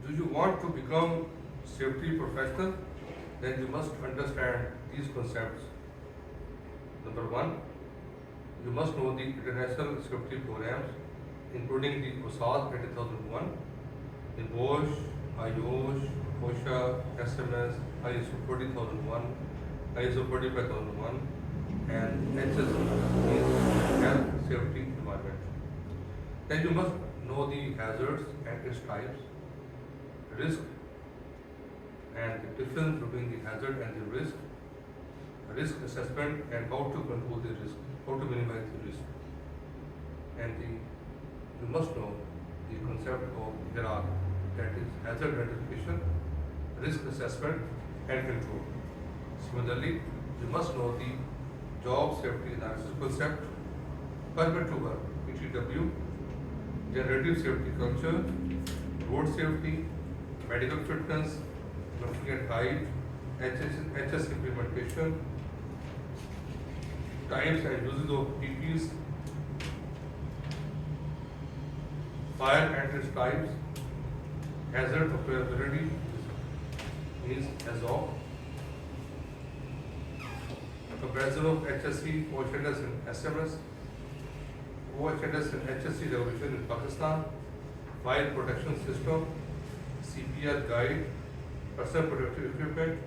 Do you want to become safety professional? Then you must understand these concepts. Number one, you must know the international safety programs, including the OHSAS 2001, the BOSH, IOSH, OSHA, SMS, ISO 40001, ISO 45001, and HSE means Health Safety Environment. Then you must know the hazards and its types, risk and the difference between the hazard and the risk assessment and how to control the risk, how to minimize the risk. And you must know the concept of HIRAC, that is hazard identification, risk assessment and control. Similarly, you must know the job safety analysis concept, permit to work, PTW, generative safety culture, road safety, medical fitness, looking at height, HS implementation, types and uses of PPEs, fire and its types, hazard operability means as of, comparison of HSE, OHSAS and SMS, OHSAS and HSE regulation in Pakistan, fire protection system, CPR guide, personal protective equipment,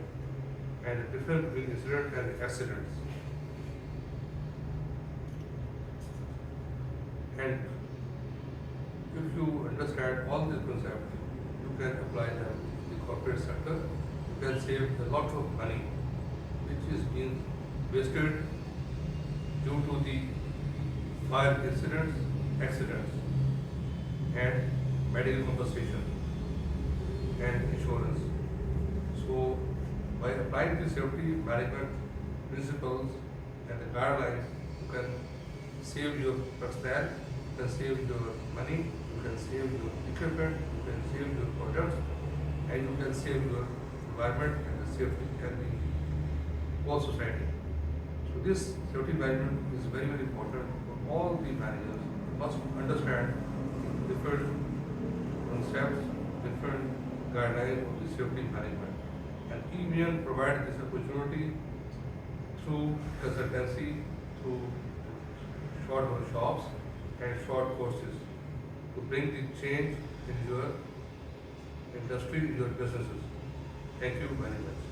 and the difference between incident and accidents. And if you understand all these concepts, you can apply them in the corporate sector. You can save a lot of money, which is being wasted due to the fire incidents, accidents, and medical compensation and insurance. So, by applying the safety management principles and the guidelines, you can save your personnel, you can save your money, you can save your equipment, you can save your products, and you can save your environment and the safety and the whole society. So this safety management is very, very important for all the managers. You must understand different concepts, different guidelines of the safety management. And EBN provides this opportunity through consultancy, through short workshops and short courses to bring the change in your industry, in your businesses. Thank you very much.